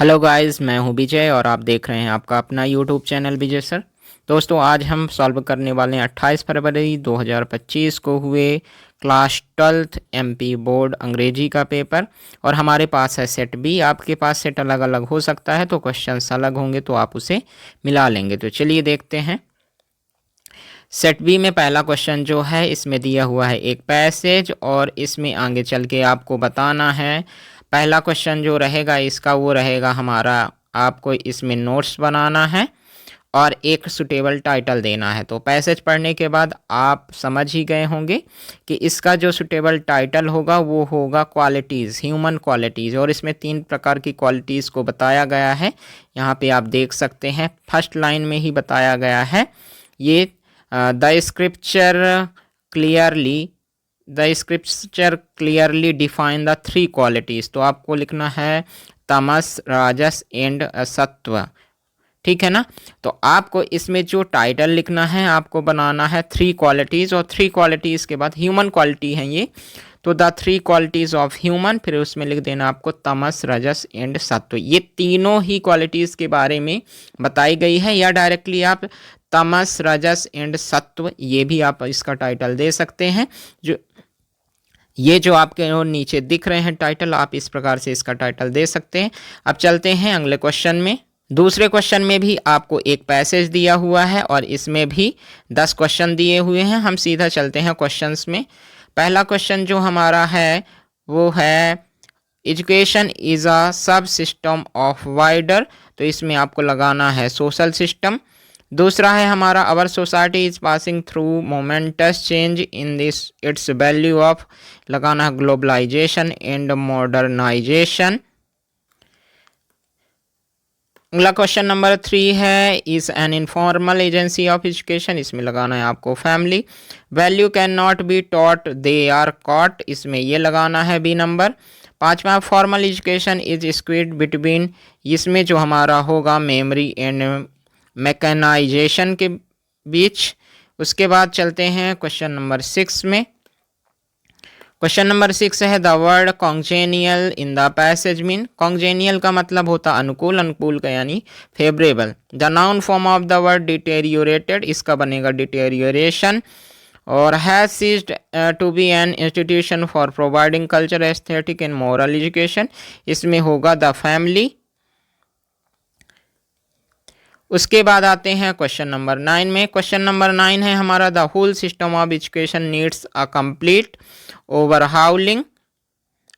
Hello guys, मैं हूं विजय और आप देख रहे हैं आपका अपना यूट्यूब चैनल विजय सर। दोस्तों, आज हम सॉल्व करने वाले हैं 28 फरवरी 2025 को हुए क्लास 12th एमपी बोर्ड अंग्रेजी का पेपर। और हमारे पास है सेट बी। आपके पास सेट अलग अलग हो सकता है तो क्वेश्चंस अलग होंगे, तो आप उसे मिला लेंगे। तो चलिए देखते हैं। सेट बी में पहला क्वेश्चन जो है, इसमें दिया हुआ है एक पैसेज और इसमें आगे चल के आपको बताना है। पहला क्वेश्चन जो रहेगा इसका वो रहेगा हमारा, आपको इसमें नोट्स बनाना है और एक सुटेबल टाइटल देना है। तो पैसेज पढ़ने के बाद आप समझ ही गए होंगे कि इसका जो सुटेबल टाइटल होगा वो होगा क्वालिटीज़, ह्यूमन क्वालिटीज़। और इसमें 3 प्रकार की क्वालिटीज़ को बताया गया है। यहाँ पे आप देख सकते हैं, फर्स्ट लाइन में ही बताया गया है ये। The scripture clearly define the 3 qualities. तो आपको लिखना है तमस, राजस एंड सत्व। ठीक है ना। तो आपको इसमें जो टाइटल लिखना है, आपको बनाना है 3 क्वालिटीज़, और 3 क्वालिटीज़ के बाद ह्यूमन क्वालिटी है ये, तो द 3 क्वालिटीज़ ऑफ ह्यूमन, फिर उसमें लिख देना आपको तमस, रजस एंड सत्व। ये तीनों ही क्वालिटीज़ के बारे में बताई गई है, या डायरेक्टली आप तमस, रजस एंड सत्व ये भी आप इसका टाइटल दे सकते हैं। जो आपके नीचे दिख रहे हैं टाइटल, आप इस प्रकार से इसका टाइटल दे सकते हैं। अब चलते हैं अगले क्वेश्चन में। दूसरे क्वेश्चन में भी आपको एक पैसेज दिया हुआ है और इसमें भी 10 क्वेश्चन दिए हुए हैं। हम सीधा चलते हैं क्वेश्चंस में। पहला क्वेश्चन जो हमारा है वो है एजुकेशन इज़ अ सब सिस्टम ऑफ वाइडर। तो इसमें आपको लगाना है सोशल सिस्टम। दूसरा है हमारा our society is passing through momentous change in this its value of, लगाना है ग्लोबलाइजेशन एंड मॉडर्नाइजेशन। अगला क्वेश्चन नंबर 3 है is an informal agency of education. इसमें लगाना है आपको family. Value can not be taught, they are caught. इसमें ये लगाना है बी नंबर। पांचवा formal education is squeezed between, इसमें जो हमारा होगा मेमोरी एंड मैकेनाइजेशन के बीच। उसके बाद चलते हैं क्वेश्चन नंबर 6 में। क्वेश्चन नंबर 6 है the word congenial in the passage mean. Congenial का मतलब होता अनुकूल, अनुकूल का यानी favourable. The noun form of the word deteriorated, इसका बनेगा डिटेरियोरेशन। और has ceased to be an institution for providing culture, aesthetic and moral education, इसमें होगा द फैमिली। उसके बाद आते हैं क्वेश्चन नंबर 9 में। क्वेश्चन नंबर 9 है हमारा the whole system of education needs a complete overhauling.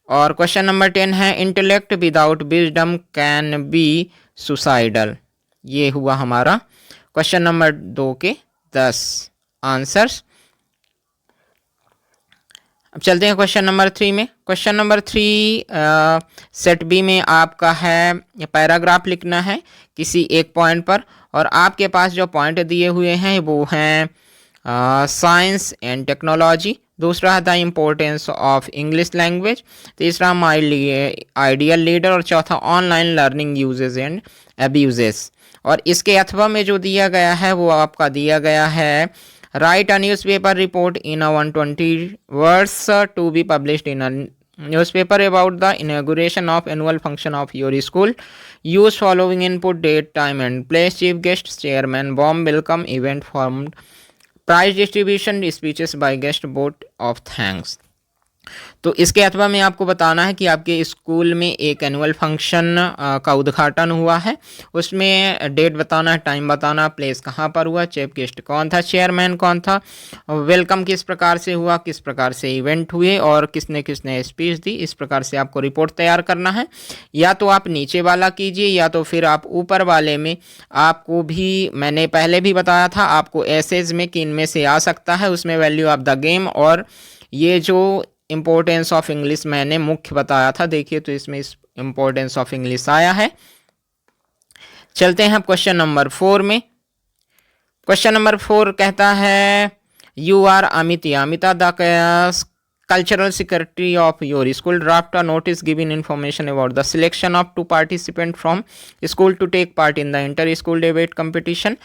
और क्वेश्चन नंबर 10 है intellect without wisdom can be suicidal. ये हुआ हमारा क्वेश्चन नंबर 2 के 10 आंसर्स। अब चलते हैं क्वेश्चन नंबर 3 में। क्वेश्चन नंबर 3 सेट बी में आपका है पैराग्राफ लिखना है किसी एक पॉइंट पर, और आपके पास जो पॉइंट दिए हुए हैं वो हैं साइंस एंड टेक्नोलॉजी। दूसरा है the importance of English language. तीसरा माई आइडियल लीडर। और चौथा online learning uses and abuses. और इसके अथवा में जो दिया गया है वो आपका दिया गया है write a newspaper report in a 120 words to be published in a newspaper about the inauguration of annual function of your school. Use following input: date, time and place, chief guest, chairman, warm welcome, event formed, prize distribution, speeches by guest, vote of thanks. तो इसके अथवा में आपको बताना है कि आपके school में एक एनुअल फंक्शन का उद्घाटन हुआ है। उसमें डेट बताना है, टाइम बताना, प्लेस कहाँ पर हुआ, चीफ गेस्ट कौन था, चेयरमैन कौन था, वेलकम किस प्रकार से हुआ, किस प्रकार से इवेंट हुए और किसने किसने स्पीच दी। इस प्रकार से आपको रिपोर्ट तैयार करना है। या तो आप नीचे वाला कीजिए या तो फिर आप ऊपर वाले में। आपको भी मैंने पहले भी बताया था आपको एसेज में कि इनमें से आ सकता है, उसमें वैल्यू ऑफ द गेम और ये जो इम्पोर्टेंस ऑफ इंग्लिश मैंने मुख्य बताया था। देखिए तो इसमें इम्पोर्टेंस ऑफ इंग्लिश आया है। चलते हैं क्वेश्चन नंबर 4 में। क्वेश्चन नंबर 4 कहता है you are Amita the cultural secretary of your school draft a notice giving information about the selection of 2 participants from school to take part in the inter school debate competition.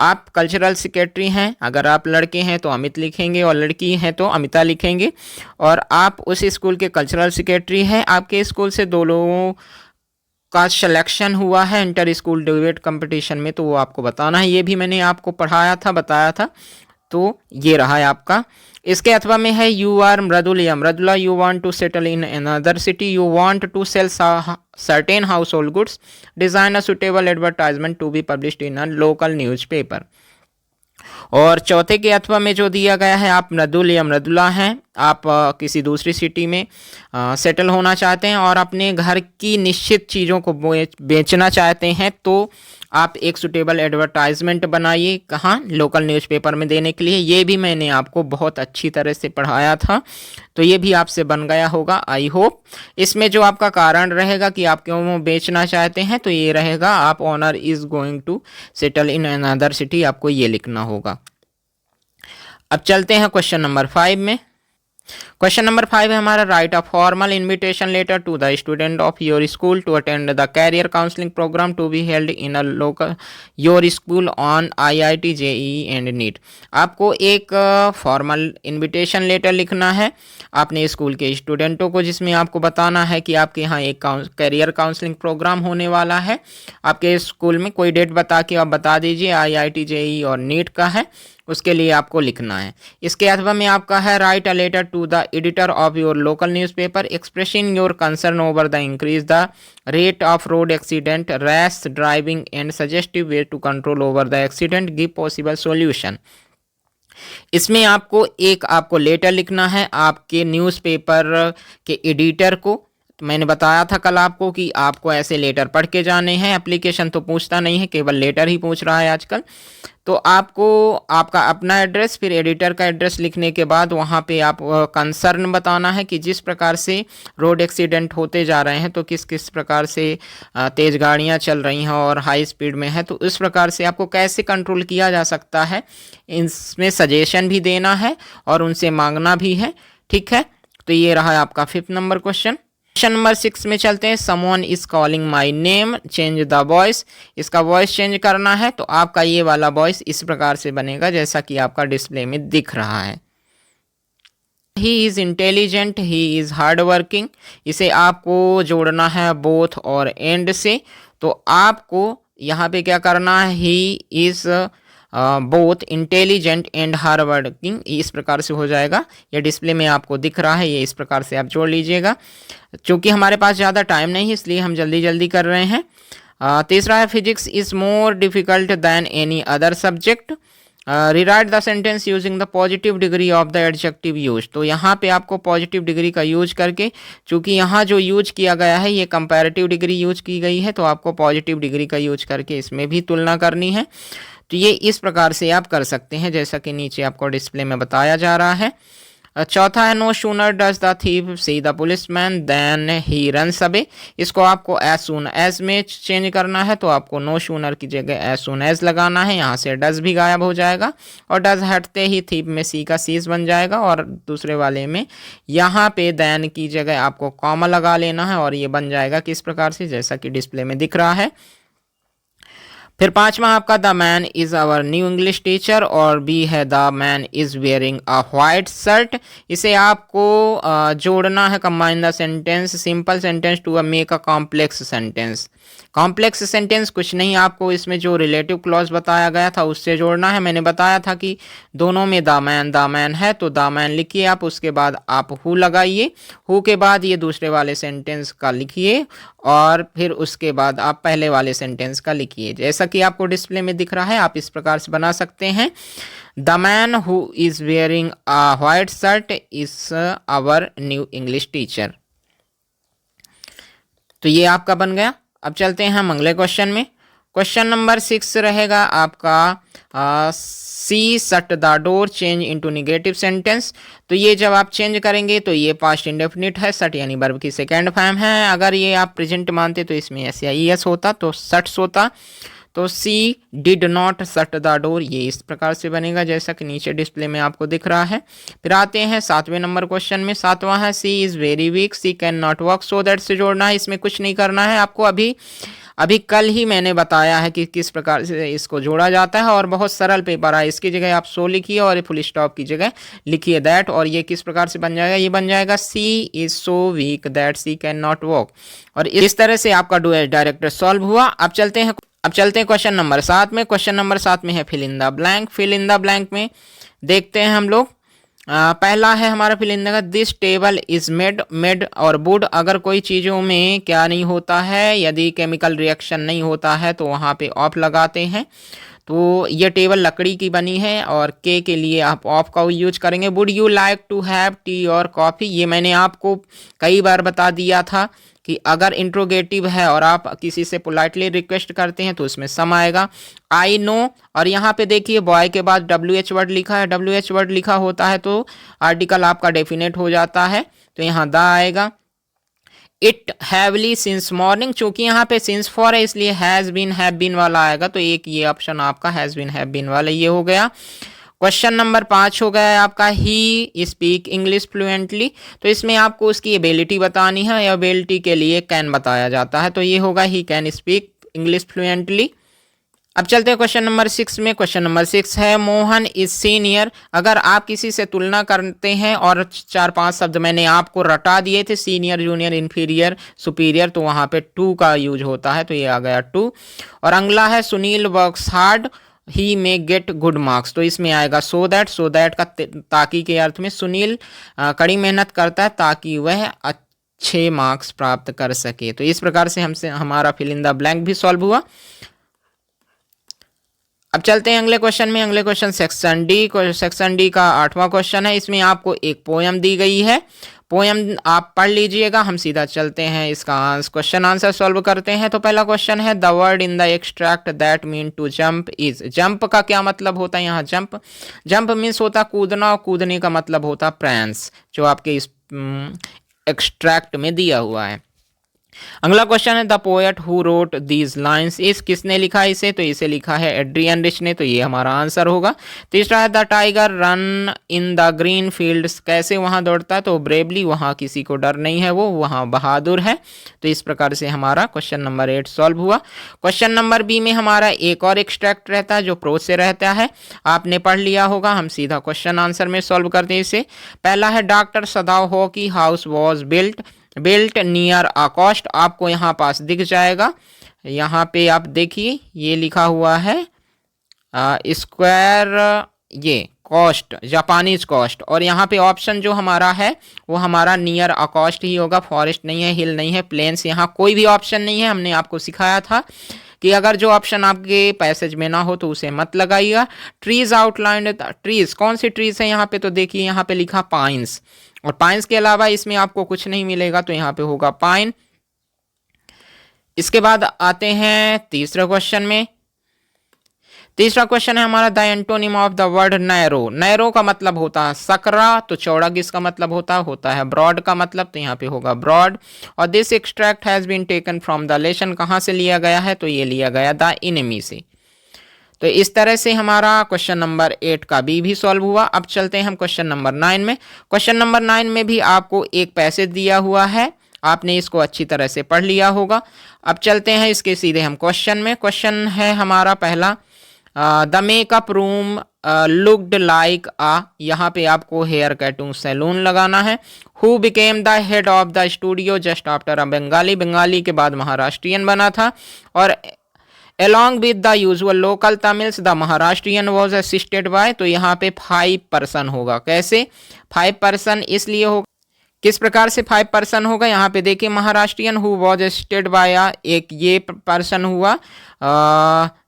आप cultural secretary हैं, अगर आप लड़के हैं तो अमित लिखेंगे और लड़की हैं तो अमिता लिखेंगे। और आप उस स्कूल के कल्चरल सेक्रेटरी हैं। आपके स्कूल से 2 लोगों का सिलेक्शन हुआ है इंटर स्कूल डिबेट कंपटीशन में, तो वो आपको बताना है। ये भी मैंने आपको पढ़ाया था, बताया था। तो ये रहा है आपका। इसके अथवा में है you are Mridula. Mridula, you want to settle in another city, you want to sell certain household goods, design a suitable advertisement to be published in a local newspaper. और चौथे के अथवा में जो दिया गया है, आप मृदुल या मृदुला हैं, आप किसी दूसरी सिटी में सेटल होना चाहते हैं और अपने घर की निश्चित चीज़ों को बेचना चाहते हैं, तो आप एक सुटेबल एडवर्टाइजमेंट बनाइए। कहाँ? लोकल न्यूज़पेपर में देने के लिए। ये भी मैंने आपको बहुत अच्छी तरह से पढ़ाया था, तो ये भी आपसे बन गया होगा, आई होप। इसमें जो आपका कारण रहेगा कि आप क्यों बेचना चाहते हैं, तो ये रहेगा आप owner is going to settle in another city, आपको ये लिखना होगा। अब चलते हैं क्वेश्चन नंबर 5 में। क्वेश्चन नंबर 5 है हमारा, write a formal invitation letter to the student of your school to attend the career counselling programme to be held in a local your school on IIT JEE and NEET. आपको एक formal invitation letter लिखना है अपने school के स्टूडेंटों को, जिसमें आपको बताना है कि आपके यहाँ एक कैरियर काउंसलिंग प्रोग्राम होने वाला है। आपके स्कूल में कोई डेट बता के आप बता दीजिए, IIT JEE और नीट का है, उसके लिए आपको लिखना है। इसके अथवा में आपका है, write a letter to the editor of your local newspaper expressing your concern over the increase the rate of road accident, rash driving and suggestive way to control over the accident, give possible solution. इसमें आपको letter लिखना है आपके newspaper के editor को। मैंने बताया था कल आपको कि आपको ऐसे लेटर पढ़ के जाने हैं, एप्लीकेशन तो पूछता नहीं है, केवल लेटर ही पूछ रहा है आजकल। तो आपको आपका अपना एड्रेस, फिर एडिटर का एड्रेस लिखने के बाद वहाँ पे आप कंसर्न बताना है कि जिस प्रकार से रोड एक्सीडेंट होते जा रहे हैं, तो किस किस प्रकार से तेज़ गाड़ियाँ चल रही हैं और हाई स्पीड में है, तो इस प्रकार से आपको कैसे कंट्रोल किया जा सकता है, इसमें सजेशन भी देना है और उनसे मांगना भी है। ठीक है, तो ये रहा आपका 5th number question. Question number 6 में चलते हैं, someone is calling my name, change the voice. इसका वॉइस चेंज करना है, तो आपका ये वाला वॉइस इस प्रकार से बनेगा जैसा कि आपका डिस्प्ले में दिख रहा है। He is intelligent, he is hard working, इसे आपको जोड़ना है बोथ और एंड से। तो आपको यहाँ पे क्या करना है, he is both intelligent and hard working, इस प्रकार से हो जाएगा। ये डिस्प्ले में आपको दिख रहा है, ये इस प्रकार से आप जोड़ लीजिएगा। चूँकि हमारे पास ज़्यादा टाइम नहीं है, इसलिए हम जल्दी जल्दी कर रहे हैं। तीसरा है, physics is more difficult than any other subject, rewrite the sentence using the positive degree of the adjective use. तो यहाँ पे आपको पॉजिटिव डिग्री का यूज करके, चूँकि यहाँ जो यूज किया गया है ये कंपैरेटिव डिग्री यूज की गई है, तो आपको पॉजिटिव डिग्री का यूज करके इसमें भी तुलना करनी है। तो ये इस प्रकार से आप कर सकते हैं जैसा कि नीचे आपको डिस्प्ले में बताया जा रहा है। चौथा है, no sooner does the thief see the policeman then he runs away. इसको आपको एज सून एज में चेंज करना है, तो आपको नो सूनर की जगह एज सून एज लगाना है। यहाँ से डज भी गायब हो जाएगा और डज हटते ही थीफ में सी का सीज बन जाएगा, और दूसरे वाले में यहाँ पे देन की जगह आपको कॉमा लगा लेना है और ये बन जाएगा किस प्रकार से, जैसा कि डिस्प्ले में दिख रहा है। फिर पांचवा आपका, the man is our new English teacher, और बी है the man is wearing a white shirt. इसे आपको जोड़ना है, combine the sentence simple sentence to make a complex sentence. Complex sentence कुछ नहीं, आपको इसमें जो रिलेटिव क्लॉज बताया गया था उससे जोड़ना है। मैंने बताया था कि दोनों में द मैन है, तो द मैन लिखिए आप, उसके बाद आप हु लगाइए, हु के बाद ये दूसरे वाले सेंटेंस का लिखिए और फिर उसके बाद आप पहले वाले सेंटेंस का लिखिए। जैसा कि आपको डिस्प्ले में दिख रहा है, आप इस प्रकार से बना सकते हैं। The man who is wearing a white shirt is our new English teacher. तो ये आपका बन गया। अब चलते हैं हम अगले क्वेश्चन में। क्वेश्चन नंबर 6 रहेगा आपका, she shut the door change into negative sentence. तो ये जब आप चेंज करेंगे तो ये पास्ट इंडेफिनिट है, शट यानी वर्ब की सेकेंड फॉर्म है। अगर ये आप प्रेजेंट मानते तो इसमें एस या ई एस होता, तो शट्स होता। तो she did not shut the door, ये इस प्रकार से बनेगा जैसा कि नीचे डिस्प्ले में आपको दिख रहा है। फिर आते हैं 7वें नंबर क्वेश्चन में। 7वां है, she is very weak, she can not walk, so that से जोड़ना है। इसमें कुछ नहीं करना है आपको, अभी अभी कल ही मैंने बताया है कि किस प्रकार से इसको जोड़ा जाता है और बहुत सरल पेपर है। इसकी जगह आप सो लिखिए और फुल स्टॉप की जगह लिखिए दैट, और ये किस प्रकार से बन जाएगा, ये बन जाएगा she is so weak that she can not walk. और इस तरह से आपका डू एज डायरेक्टर सॉल्व हुआ। अब चलते हैं क्वेश्चन नंबर 7 में। क्वेश्चन नंबर 7 में है fill in the blank. Fill in the blank में देखते हैं हम लोग। पहला है हमारा fill in the, this table is made और वुड। अगर कोई चीज़ों में क्या नहीं होता है, यदि केमिकल रिएक्शन नहीं होता है तो वहाँ पे ऑफ लगाते हैं। तो ये टेबल लकड़ी की बनी है और के लिए आप ऑफ का यूज करेंगे। Would you like to have tea और कॉफ़ी, ये मैंने आपको कई बार बता दिया था कि अगर इंट्रोगेटिव है और आप किसी से पोलाइटली रिक्वेस्ट करते हैं तो उसमें सम आएगा। आई नो, और यहाँ पे देखिए बॉय के बाद WH वर्ड लिखा है, WH वर्ड लिखा होता है तो आर्टिकल आपका डेफिनेट हो जाता है, तो यहाँ द आएगा। इट हैवली सिंस मॉर्निंग, चूंकि यहाँ पे सिंस फॉर है इसलिए हैज़ बीन हैव बीन वाला आएगा, तो एक ये ऑप्शन आपका हैज़ बीन हैव बीन वाला ये हो गया। क्वेश्चन नंबर 5 हो गया है आपका, ही स्पीक इंग्लिश फ्लुएंटली। तो इसमें आपको उसकी एबिलिटी बतानी है, या एबिलिटी के लिए कैन बताया जाता है, तो ये होगा he can speak English fluently. अब चलते हैं क्वेश्चन नंबर 6 में। क्वेश्चन नंबर 6 है मोहन इज सीनियर। अगर आप किसी से तुलना करते हैं और 4-5 शब्द मैंने आपको रटा दिए थे, सीनियर, जूनियर, इन्फीरियर, सुपीरियर, तो वहाँ पे टू का यूज होता है, तो ये आ गया टू। और अगला है सुनील वर्क्स हार्ड ही मे गेट गुड मार्क्स, तो इसमें आएगा सो दैट का ताकि के अर्थ में सुनील कड़ी मेहनत करता है ताकि वह अच्छे मार्क्स प्राप्त कर सके। तो इस प्रकार से हमसे हमारा फिल इन द ब्लैंक भी सॉल्व हुआ। अब चलते हैं अगले क्वेश्चन में। अगले क्वेश्चन सेक्शन डी का 8वां क्वेश्चन है। इसमें आपको एक पोयम दी गई है, पोयम आप पढ़ लीजिएगा। हम सीधा चलते हैं इसका क्वेश्चन आंसर सॉल्व करते हैं। तो पहला क्वेश्चन है, the word in the extract that mean to jump is. Jump का क्या मतलब होता है, यहाँ जंप मीन्स होता कूदना, और कूदने का मतलब होता प्रैंस, जो आपके इस एक्सट्रैक्ट में दिया हुआ है। अगला क्वेश्चन है, the poet who wrote these lines is. किसने लिखा इसे, तो इसे लिखा है एड्रियन रिच ने, तो ये हमारा आंसर होगा। तीसरा है, the tiger run in the green fields. कैसे वहां दौड़ता है, तो ब्रेवली, वहां किसी को डर नहीं है, वो वहां बहादुर है। तो इस प्रकार से हमारा क्वेश्चन नंबर 8 सॉल्व हुआ। क्वेश्चन नंबर बी में हमारा एक और एक्सट्रैक्ट रहता है जो प्रोज से रहता है, आपने पढ़ लिया होगा। हम सीधा क्वेश्चन आंसर में सॉल्व करते हैं इसे। पहला है, डॉक्टर सदाव हो की house was built near a cost. आपको यहाँ पास दिख जाएगा, यहाँ पे आप देखिए ये लिखा हुआ है स्क्वायर, ये कॉस्ट, जापानीज कॉस्ट, और यहाँ पे ऑप्शन जो हमारा है वो हमारा नियर अ कॉस्ट ही होगा। फॉरेस्ट नहीं है, हिल नहीं है, प्लेन्स, यहाँ कोई भी ऑप्शन नहीं है। हमने आपको सिखाया था कि अगर जो ऑप्शन आपके पैसेज में ना हो तो उसे मत लगाइएगा। ट्रीज आउटलाइंड, ट्रीज कौन सी ट्रीज है यहाँ पे, तो देखिए यहाँ पे लिखा पाइन्स, और पाइन्स के अलावा इसमें आपको कुछ नहीं मिलेगा, तो यहाँ पे होगा पाइन। इसके बाद आते हैं तीसरे क्वेश्चन में। तीसरा क्वेश्चन है हमारा, the antonym of the word narrow. Narrow का मतलब होता है सकरा, तो चौड़ा किसका मतलब होता है ब्रॉड का मतलब, तो यहाँ पे होगा ब्रॉड। और this extract has been taken from the lesson, कहाँ से लिया गया है, तो ये लिया गया द इनेमी से। तो इस तरह से हमारा क्वेश्चन नंबर 8 का भी सॉल्व हुआ। अब चलते हैं हम क्वेश्चन नंबर 9 में। क्वेश्चन नंबर 9 में भी आपको एक पैसेज दिया हुआ है, आपने इसको अच्छी तरह से पढ़ लिया होगा। अब चलते हैं इसके सीधे हम क्वेश्चन में। क्वेश्चन है हमारा पहला, the makeup room looked like a. यहाँ पे आपको हेयर कटिंग सैलून लगाना है। Who became the head of the studio just after a Bengali. Bengali के बाद महाराष्ट्रियन बना था। और along with the usual local Tamils, the Maharashtrian was assisted by, तो यहाँ पे 5 पर्सन होगा। कैसे 5 पर्सन, इसलिए होगा, किस प्रकार से 5 पर्सन होगा, यहाँ पे देखिए Maharashtrian who was assisted by, एक ये पर्सन हुआ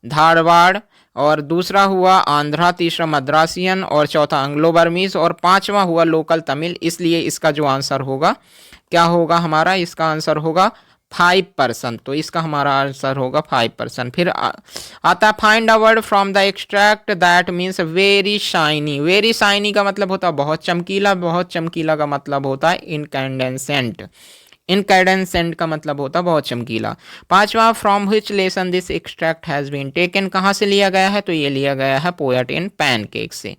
धारवाड़, और दूसरा हुआ आंध्रा, तीसरा मद्रासियन, और चौथा एंग्लो बर्मीज, और पांचवा हुआ लोकल तमिल। इसलिए इसका जो आंसर होगा क्या होगा हमारा, इसका आंसर होगा 5%, तो इसका हमारा आंसर होगा 5%। फिर आता है find a word from the extract that means very shiny. Very shiny का मतलब होता है बहुत चमकीला, बहुत चमकीला का मतलब होता है इनकैंडेसेंट। इनकैंडेसेंट का मतलब होता है बहुत चमकीला। पांचवा, from which lesson this extract has been taken, कहाँ से लिया गया है, तो ये लिया गया है पोएट इन पैनकेक से।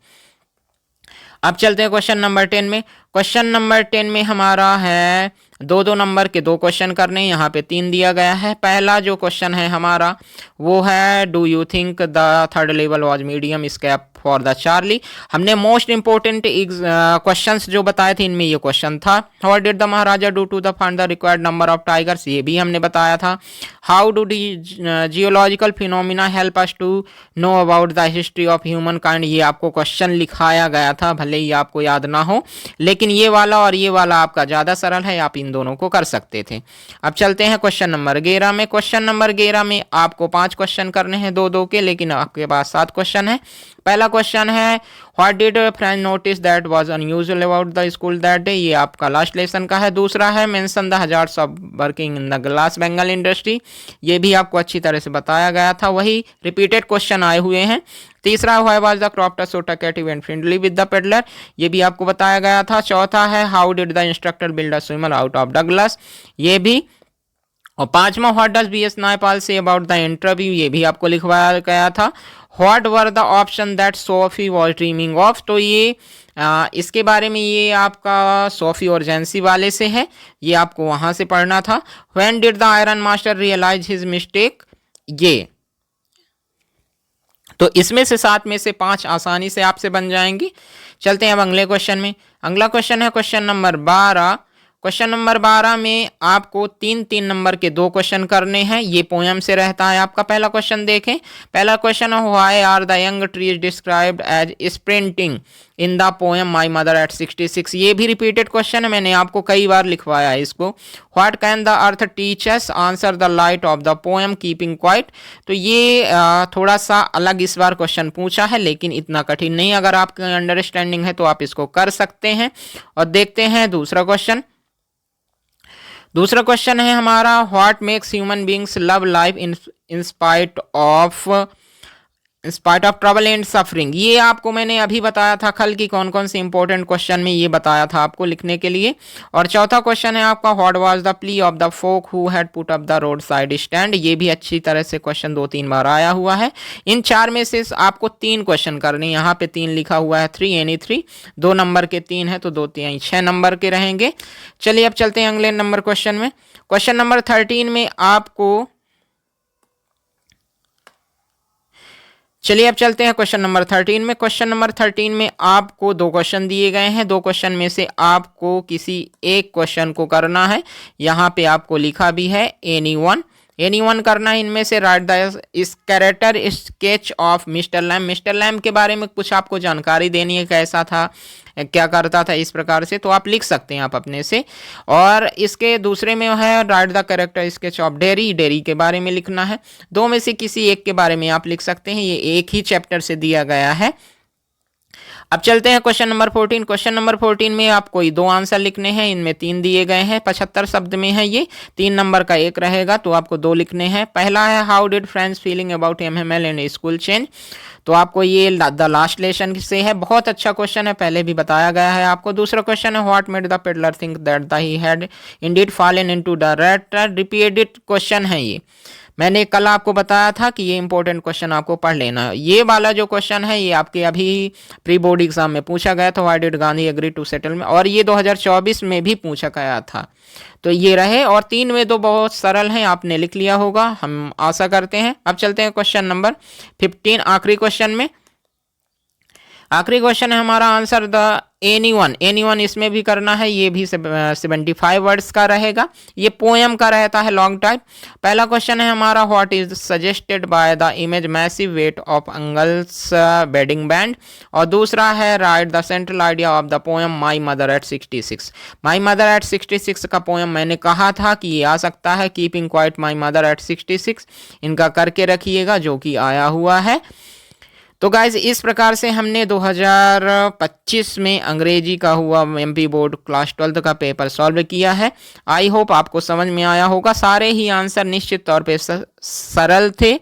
अब चलते हैं क्वेश्चन नंबर 10 में। क्वेश्चन नंबर 10 में हमारा है दो नंबर के 2 क्वेश्चन करने, यहाँ पे 3 दिया गया है। पहला जो क्वेश्चन है हमारा वो है, do you think the third level was medium escape for the Charley. हमने मोस्ट इंपोर्टेंट क्वेश्चंस जो बताए थे इनमें ये क्वेश्चन था। What did the maharaja do to the find the required number of tigers, ये भी हमने बताया था। How do geological phenomena help us to know about the history of humankind, ये आपको क्वेश्चन लिखाया गया था, भले ही आपको याद ना हो, लेकिन ये वाला और ये वाला आपका ज़्यादा सरल है, आप इन दोनों को कर सकते थे। अब चलते हैं क्वेश्चन नंबर 11 में। क्वेश्चन नंबर 11 में आपको 5 क्वेश्चन करने हैं 2 के, लेकिन आपके पास 7 क्वेश्चन है। पहला क्वेश्चन है, what did French notice that was unusual about the school that day, ये आपका लास्ट लेसन का है। दूसरा है, mention the hazards of working in the glass Bengal industry, ये भी आपको अच्छी तरह से बताया गया था, वही रिपीटेड क्वेश्चन आए हुए हैं। तीसरा, why was the क्रॉप्टर so talkative and friendly with the peddler, ये भी आपको बताया गया था। चौथा है, how did the instructor build a swimmer out of the glass, ये भी। और पांचवा, what does BS Naipal say about the interview, ये भी आपको लिखवाया गया था। What were the option that Sophie was dreaming of, तो ये इसके बारे में ये आपका सोफी और जेंसी वाले से है, ये आपको वहां से पढ़ना था। When did the ironmaster realise his mistake, ये तो इसमें से 7 में से 5 आसानी से आपसे बन जाएंगी। चलते हैं अब अगले क्वेश्चन में। अगला क्वेश्चन है क्वेश्चन नंबर 12। क्वेश्चन नंबर 12 में आपको 3 नंबर के 2 क्वेश्चन करने हैं, ये पोएम से रहता है आपका। पहला क्वेश्चन देखें। पहला क्वेश्चन है, why are the young trees described as sprinting in the poem my mother at 66, ये भी रिपीटेड क्वेश्चन है, मैंने आपको कई बार लिखवाया है इसको। What can the earth teach us, answer the light of the poem keeping quiet, तो ये थोड़ा सा अलग इस बार क्वेश्चन पूछा है, लेकिन इतना कठिन नहीं, अगर आपकी अंडरस्टैंडिंग है तो आप इसको कर सकते हैं। और देखते हैं दूसरा क्वेश्चन। दूसरा क्वेश्चन है हमारा, what makes human beings love life in spite of trouble and suffering, ये आपको मैंने अभी बताया था कल की कौन कौन से इंपॉर्टेंट क्वेश्चन में ये बताया था आपको लिखने के लिए। और चौथा क्वेश्चन है आपका, what was the plea of the folk who had put up the roadside stand, ये भी अच्छी तरह से क्वेश्चन 2-3 बार आया हुआ है। इन 4 में से आपको 3 क्वेश्चन करने, यहाँ पे 3 लिखा हुआ है, 3 यानी 3, 2 नंबर के 3 है तो 2 3 6 नंबर के रहेंगे। चलिए अब चलते हैं अगले नंबर क्वेश्चन में। क्वेश्चन नंबर 13 में आपको, चलिए अब चलते हैं क्वेश्चन नंबर 13 में। क्वेश्चन नंबर 13 में आपको 2 क्वेश्चन दिए गए हैं, 2 क्वेश्चन में से आपको किसी एक क्वेश्चन को करना है। यहाँ पे आपको लिखा भी है एनीवन करना है। इनमें से राइट द इस character sketch of mister lamb, mister lamb के बारे में कुछ आपको जानकारी देनी है, कैसा था, क्या करता था, इस प्रकार से तो आप लिख सकते हैं आप अपने से। और इसके दूसरे में है right the character sketch of dairy के बारे में लिखना है। 2 में से किसी एक के बारे में आप लिख सकते हैं, ये एक ही चैप्टर से दिया गया है। अब चलते हैं क्वेश्चन नंबर 14। क्वेश्चन नंबर 14 में आपको 2 आंसर लिखने हैं, इनमें 3 दिए गए हैं, 75 शब्द में है ये, 3 नंबर का 1 रहेगा तो आपको 2 लिखने हैं। पहला है, how did friends feeling about MML and school change, तो आपको ये द लास्ट लेसन से है, बहुत अच्छा क्वेश्चन है, पहले भी बताया गया है आपको। दूसरा क्वेश्चन है, what made the peddler think that he had Indeed fallen into the rat, repeated question है ये, मैंने कल आपको बताया था कि ये इंपॉर्टेंट क्वेश्चन आपको पढ़ लेना। ये वाला जो क्वेश्चन है ये आपके अभी प्री बोर्ड एग्जाम में पूछा गया था, why did Gandhi agree to settle में, और ये 2024 में भी पूछा गया था, तो ये रहे। और 3 में तो बहुत सरल हैं, आपने लिख लिया होगा, हम आशा करते हैं। अब चलते हैं क्वेश्चन नंबर 15, आखिरी क्वेश्चन में। आखिरी क्वेश्चन है हमारा, आंसर द एनीवन इसमें भी करना है, ये भी 75 वर्ड्स का रहेगा, ये पोएम का रहता है लॉन्ग टाइप। पहला क्वेश्चन है हमारा, what is suggested by the image massive weight of angles bending band, और दूसरा है right the central idea of the poem my mother at 66। My mother at 66 का पोएम मैंने कहा था कि ये आ सकता है, keeping quiet my mother at 66, इनका करके रखिएगा जो कि आया हुआ है। तो गाइज इस प्रकार से हमने 2025 में अंग्रेजी का हुआ MP बोर्ड क्लास 12 का पेपर सॉल्व किया है। आई होप आपको समझ में आया होगा, सारे ही आंसर निश्चित तौर पे सरल थे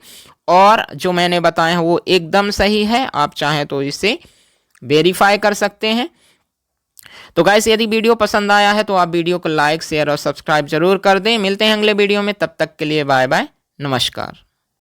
और जो मैंने बताए हैं वो एकदम सही है, आप चाहें तो इसे वेरीफाई कर सकते हैं। तो गाइस यदि वीडियो पसंद आया है तो आप वीडियो को लाइक शेयर और सब्सक्राइब जरूर कर दें। मिलते हैं अगले वीडियो में, तब तक के लिए बाय बाय, नमस्कार।